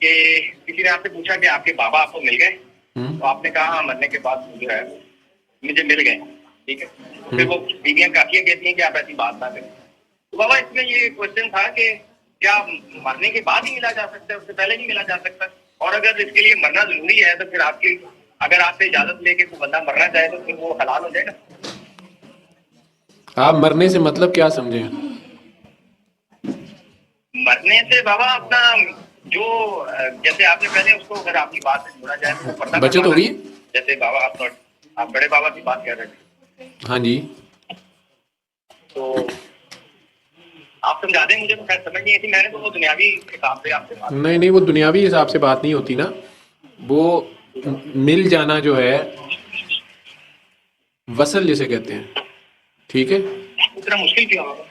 کہ کسی نے آپ سے پوچھا کہ آپ کے بابا آپ کو مل گئے، تو آپ نے کہا ہاں مرنے کے بعد جو ہے مجھے مل گئے، ٹھیک ہے. پھر وہ بیویاں کافی کہتی ہیں کہ آپ ایسی بات نہ کریں. تو بابا اس میں یہ کوشچن تھا کہ کیا مرنے کے بعد ہی ملا جا سکتا ہے، اس سے پہلے نہیں ملا جا سکتا؟ اور اگر اس کے لیے مرنا ضروری ہے تو پھر آپ کی اگر آپ سے اجازت لے کے کوئی بندہ مرنا چاہے تو پھر وہ حلال ہو جائے گا؟ آپ مرنے سے مطلب کیا سمجھیں؟ مرنے سے بابا اپنا جو جیسے آپ نے پہلے اس کو اگر آپ کی بات سے جوڑا جائے تو وہ پردہ بچت کروانا ہوگی. ہے. جیسے بابا آپ بڑے بابا کی بات کر رہے تھے، ہاں جی. تو آپ سمجھا دیں مجھے. تو خیر سمجھ نہیں آئی تھی، میں نے تو وہ دنیاوی حساب سے آپ سے بات نہیں نہیں، وہ دنیاوی حساب سے بات نہیں ہوتی نا. وہ مل جانا جو ہے وصل جسے کہتے ہیں، ٹھیک ہے. اتنا مشکل کیا ہوگا؟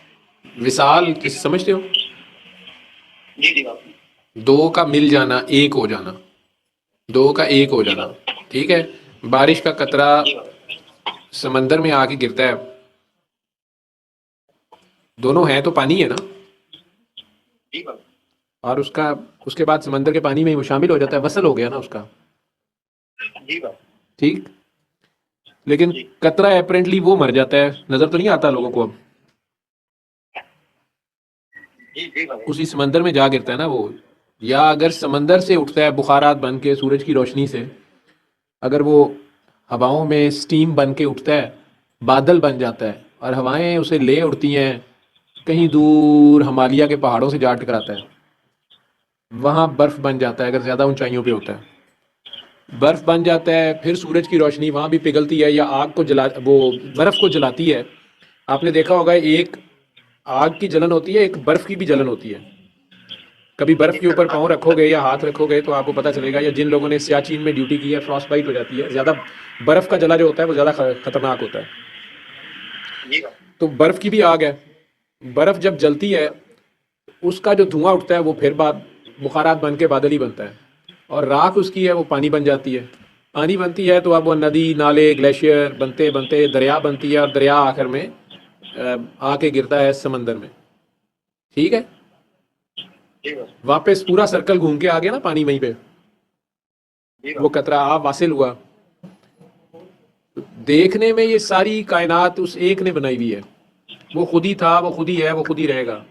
وصال جسے سمجھتے ہو؟ جی جی بابا. دو کا مل جانا، ایک ہو جانا، دو کا ایک ہو جی جانا، بابا. ٹھیک ہے. بارش کا قطرہ جی بابا. سمندر میں آ کے گرتا ہے، دونوں ہیں تو پانی ہے نا. جی بابا. اور اس کے بعد سمندر کے پانی میں وہ شامل ہو جاتا ہے، وصل ہو گیا نا اس کا. جی بابا. ٹھیک. لیکن جی قطرہ اپرنٹلی وہ مر جاتا ہے، نظر تو نہیں آتا لوگوں کو. اب جی جی بابا. اسی سمندر میں جا گرتا ہے نا وہ. یا اگر سمندر سے اٹھتا ہے بخارات بن کے سورج کی روشنی سے، اگر وہ ہواؤں میں سٹیم بن کے اٹھتا ہے، بادل بن جاتا ہے اور ہوائیں اسے لے اڑتی ہیں کہیں دور ہمالیہ کے پہاڑوں سے جا ٹکراتا ہے، وہاں برف بن جاتا ہے. اگر زیادہ اونچائیوں پہ ہوتا ہے برف بن جاتا ہے، پھر سورج کی روشنی وہاں بھی پگھلتی ہے یا آگ کو وہ برف کو جلاتی ہے. آپ نے دیکھا ہوگا ایک آگ کی جلن ہوتی ہے، ایک برف کی بھی جلن ہوتی ہے. کبھی برف کے اوپر پاؤں رکھو گے یا ہاتھ رکھو گے تو آپ کو پتہ چلے گا. یا جن لوگوں نے سیاچین میں ڈیوٹی کی ہے، فراسٹ بائٹ ہو جاتی ہے. زیادہ برف کا جلا جو ہوتا ہے وہ زیادہ خطرناک ہوتا ہے. جی بابا. تو برف کی بھی آگ ہے. برف جب جلتی ہے اس کا جو دھواں اٹھتا ہے وہ پھر بخارات بن کے بادل ہی بنتا ہے. اور راکھ اس کی ہے وہ پانی بن جاتی ہے. پانی بنتی ہے تو اب وہ ندی نالے گلیشیئر بنتے بنتے دریا بنتی ہے، اور دریا آخر میں آ کے گرتا ہے سمندر میں. ٹھیک ہے. جی بابا. واپس پورا سرکل گھوم کے آ گیا نا پانی وہیں پہ. جی وہ بابا. قطرہ آپ حاصل ہوا. دیکھنے میں یہ ساری کائنات اس ایک نے بنائی ہوئی ہے. وہ خود ہی تھا، وہ خود ہی ہے، وہ خود ہی رہے گا.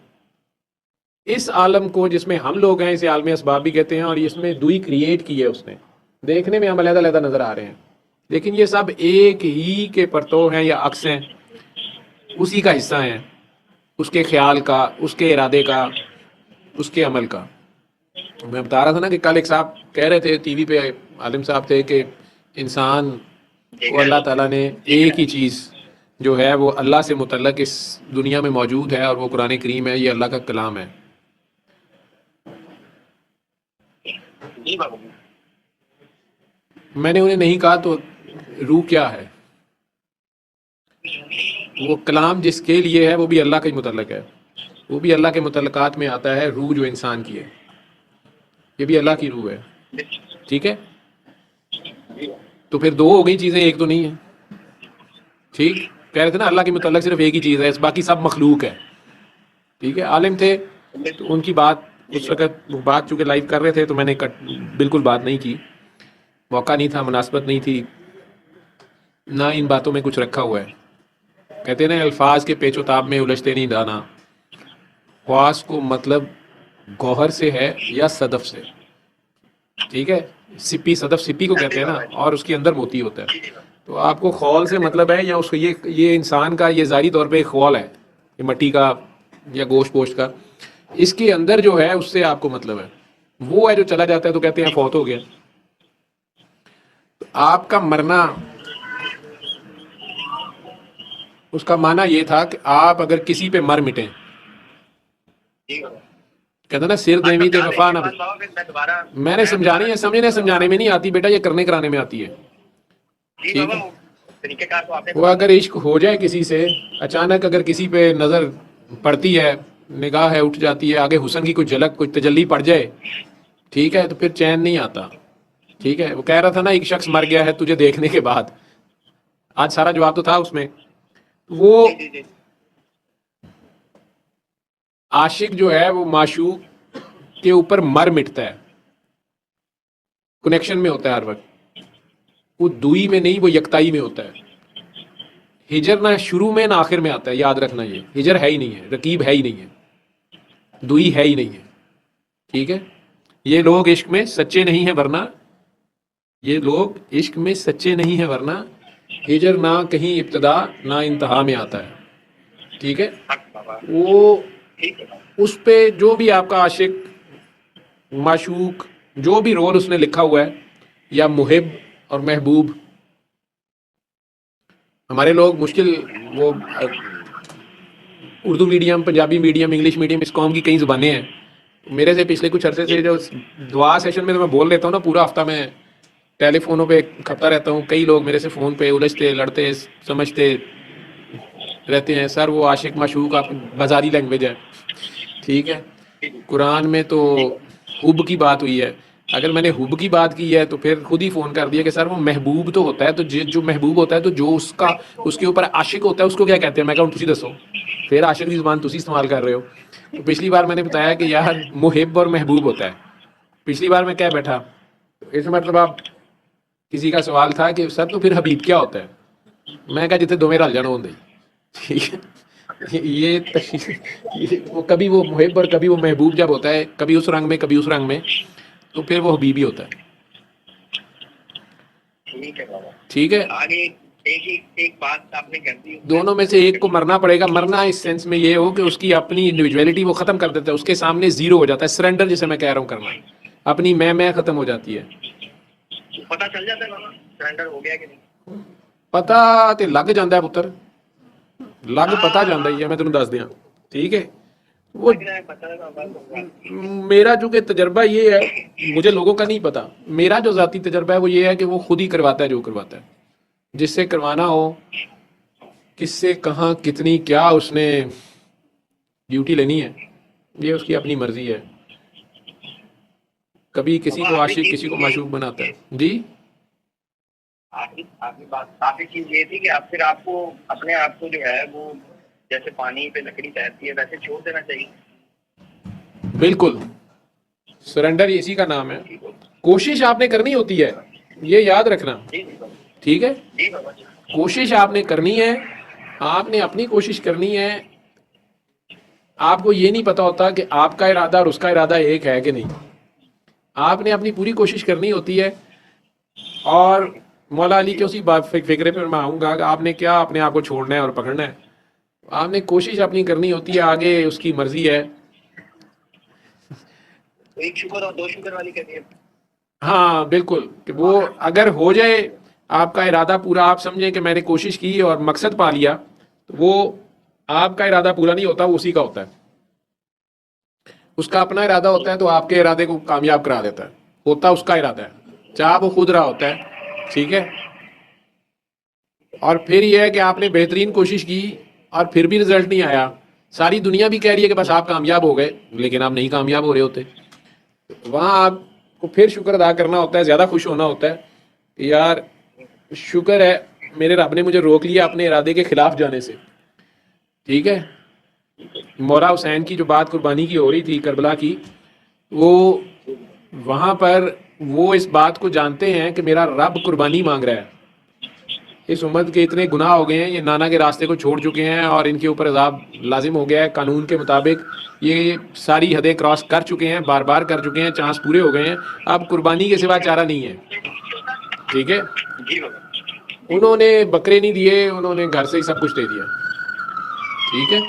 اس عالم کو جس میں ہم لوگ ہیں اسے عالم اسباب بھی کہتے ہیں، اور اس میں دوئی کریٹ کی ہے اس نے. دیکھنے میں ہم علیحدہ علیحدہ نظر آ رہے ہیں لیکن یہ سب ایک ہی کے پرتو ہیں یا عکس ہیں، اسی کا حصہ ہیں. اس کے خیال کا، اس کے ارادے کا، اس کے عمل کا. میں بتا رہا تھا نا کہ کل ایک صاحب کہہ رہے تھے ٹی وی پہ، عالم صاحب تھے، کہ انسان کو اللہ تعالیٰ نے ایک ہی چیز جو ہے وہ اللہ سے متعلق اس دنیا میں موجود ہے، اور وہ قرآن کریم ہے، یہ اللہ کا کلام ہے. جی بابا. میں نے انہیں نہیں کہا تو روح کیا ہے؟ وہ کلام جس کے لیے ہے وہ بھی اللہ کا ہی متعلق ہے، وہ بھی اللہ کے متعلقات میں آتا ہے. روح جو انسان کی ہے یہ بھی اللہ کی روح ہے. ٹھیک ہے. تو پھر دو ہو گئی چیزیں، ایک تو نہیں ہے. ٹھیک. کہہ رہے تھے نا اللہ کے متعلق صرف ایک ہی چیز ہے، باقی سب مخلوق ہے. ٹھیک ہے. عالم تھے تو ان کی بات اس وقت وہ بات چونکہ لائیو کر رہے تھے تو میں نے بالکل بات نہیں کی. موقع نہیں تھا، مناسبت نہیں تھی، نہ ان باتوں میں کچھ رکھا ہوا ہے. کہتے ہیں نا الفاظ کے پیچ و تاب میں الجھتے نہیں دانا. خواص کو مطلب گوہر سے ہے یا صدف سے. ٹھیک ہے. سپی، صدف سپی کو کہتے ہیں نا، اور اس کے اندر موتی ہوتا ہے. تو آپ کو خول سے مطلب ہے یا اس کو یہ انسان کا یہ ظاہری طور پہ ایک خول ہے، یہ مٹی کا یا گوشت پوشت کا. اس کے اندر جو ہے اس سے آپ کو مطلب ہے. وہ ہے جو چلا جاتا ہے تو کہتے ہیں فوت ہو گیا. تو آپ کا مرنا اس کا معنی یہ تھا کہ آپ اگر کسی پہ مر مٹیں، کہتا نا سر دیوی تے وفا نہ. میں نے سمجھانی ہے، سمجھانے میں نہیں آتی بیٹا، یہ کرنے کرانے میں آتی ہے. ٹھیک ہے. وہ اگر عشق ہو جائے کسی سے، اچانک اگر کسی پہ نظر پڑتی ہے، نگاہ ہے اٹھ جاتی ہے، آگے حسن کی کوئی جھلک، کوئی تجلی پڑ جائے، ٹھیک ہے، تو پھر چین نہیں آتا. ٹھیک ہے. وہ کہہ رہا تھا نا ایک شخص مر گیا ہے تجھے دیکھنے کے بعد. آج سارا جواب تو تھا اس میں. وہ عاشق جو ہے وہ معشوق کے اوپر مر مٹتا ہے. کنیکشن میں ہوتا ہے ہر وقت، وہ دوئی میں نہیں، وہ یکتائی میں ہوتا ہے. ہجر نہ شروع میں نہ آخر میں آتا ہے، یاد رکھنا. یہ ہجر ہے ہی نہیں ہے، رقیب ہے ہی نہیں ہے، دوئی ہے ہی نہیں ہے. ٹھیک ہے. یہ لوگ عشق میں سچے نہیں ہیں ورنہ، یہ لوگ عشق میں سچے نہیں ہیں ورنہ ہجر نہ کہیں ابتدا نہ انتہا میں آتا ہے. ٹھیک ہے. وہ اس پہ جو بھی آپ کا عاشق، معشوق، جو بھی رول اس نے لکھا ہوا ہے، یا محب اور محبوب. ہمارے لوگ مشکل، وہ Urdu medium, Punjabi medium, English medium, اس قوم کی کئی زبانیں ہیں. میرے سے پچھلے کچھ عرصے سے جو دعا سیشن میں تو میں بول لیتا ہوں نا، پورا ہفتہ میں ٹیلی فونوں پہ کھپتا رہتا ہوں. کئی لوگ میرے سے فون پہ الجھتے، لڑتے، سمجھتے رہتے ہیں سر وہ عاشق معشوق آپ بازاری لینگویج ہے. ٹھیک ہے. قرآن میں تو حب کی بات ہوئی ہے. اگر میں نے حب کی بات کی ہے تو پھر خود ہی فون کر دیا کہ سر وہ محبوب تو ہوتا ہے، تو جو محبوب ہوتا ہے تو جو اس کے اوپر عاشق ہوتا ہے اس کو کیا کہتے ہیں؟ میں کہا تسی دسو، پھر عاشق کی زبان تسی استعمال کر رہے ہو. تو پچھلی بار میں نے بتایا کہ یار محب اور محبوب ہوتا ہے. پچھلی بار میں کیا بیٹھا، اس مطلب آپ کسی کا سوال تھا کہ سر تو پھر حبیب کیا ہوتا ہے؟ میں کہا جتنے دو میں رل جانا ہوں. ٹھیک ہے. وہ کبھی وہ محب اور کبھی وہ محبوب جب ہوتا ہے، کبھی اس رنگ میں کبھی اس رنگ میں، تو پھر وہ حبیبی ہوتا ہے. ٹھیک ہے. آگے ایک بات آپ نے کر دی، دونوں میں سے ایک کو مرنا پڑے گا. مرنا اس سینس میں یہ ہو کہ اس کی اپنی انڈیویجویلٹی وہ ختم کر دیتا ہے، اس کے سامنے زیرو ہو جاتا ہے. سرنڈر جسے میں کہہ رہا ہوں کرنا، اپنی میں ختم ہو جاتی ہے. پتہ چل جاتا ہے سرنڈر ہو گیا کہ نہیں؟ پتا تے لگ جاندہ ہے پتر، لگ پتا جاندہ ہی ہے. میں تمہیں دس دیا. ٹھیک ہے. وہ میرا چونکہ تجربہ یہ ہے، مجھے لوگوں کا نہیں پتا، میرا جو ذاتی تجربہ ہے وہ یہ ہے کہ وہ خود ہی کرواتا ہے جو کرواتا ہے. جس سے کروانا ہو، کس سے کہاں کتنی کیا اس نے ڈیوٹی لینی ہے، یہ اس کی اپنی مرضی ہے. کبھی کسی کو عاشق کسی کو معشوق بناتا ہے. جی آخری چیز یہ تھی کہ پھر آپ کو اپنے آپ کو جو ہے وہ جیسے پانی پہ لکڑی تیرتی ہے ویسے چھوڑ دینا چاہیے. بالکل. سرنڈر اسی کا نام ہے. کوشش آپ نے کرنی ہوتی ہے، یہ یاد رکھنا. ٹھیک ہے. کوشش آپ نے کرنی ہے، آپ نے اپنی کوشش کرنی ہے. آپ کو یہ نہیں پتا ہوتا کہ آپ کا ارادہ اور اس کا ارادہ ایک ہے کہ نہیں. آپ نے اپنی پوری کوشش کرنی ہوتی ہے. اور مولا علی کے اسی فکرے پہ میں آؤں گا کہ آپ نے کیا اپنے آپ کو چھوڑنا ہے اور پکڑنا ہے. آپ نے کوشش اپنی کرنی ہوتی ہے، آگے اس کی مرضی ہے. ایک شکر اور دو شکر والی کہتی ہے. ہاں بالکل، کہ وہ اگر ہو جائے آپ کا ارادہ پورا، آپ سمجھیں کہ میں نے کوشش کی اور مقصد پا لیا، تو وہ آپ کا ارادہ پورا نہیں ہوتا، وہ اسی کا ہوتا ہے. اس کا اپنا ارادہ ہوتا ہے تو آپ کے ارادے کو کامیاب کرا دیتا ہے. ہوتا اس کا ارادہ ہے، چاہ وہ خود رہا ہوتا ہے. ٹھیک ہے. اور پھر یہ ہے کہ آپ نے بہترین کوشش کی اور پھر بھی رزلٹ نہیں آیا. ساری دنیا بھی کہہ رہی ہے کہ بس آپ کامیاب ہو گئے، لیکن آپ نہیں کامیاب ہو رہے ہوتے. وہاں آپ کو پھر شکر ادا کرنا ہوتا ہے، زیادہ خوش ہونا ہوتا ہے کہ یار شکر ہے میرے رب نے مجھے روک لیا اپنے ارادے کے خلاف جانے سے. ٹھیک ہے. مولا حسین کی جو بات قربانی کی ہو رہی تھی کربلا کی، وہ وہاں پر وہ اس بات کو جانتے ہیں کہ میرا رب قربانی مانگ رہا ہے. اس امت کے اتنے گناہ ہو گئے ہیں، یہ نانا کے راستے کو چھوڑ چکے ہیں اور ان کے اوپر عذاب لازم ہو گیا ہے قانون کے مطابق. یہ ساری حدیں کراس کر چکے ہیں، بار بار کر چکے ہیں، چانس پورے ہو گئے ہیں. اب قربانی کے سوا چارہ نہیں ہے. ٹھیک ہے. انہوں نے بکرے نہیں دیے، انہوں نے گھر سے ہی سب کچھ دے دیا. ٹھیک ہے.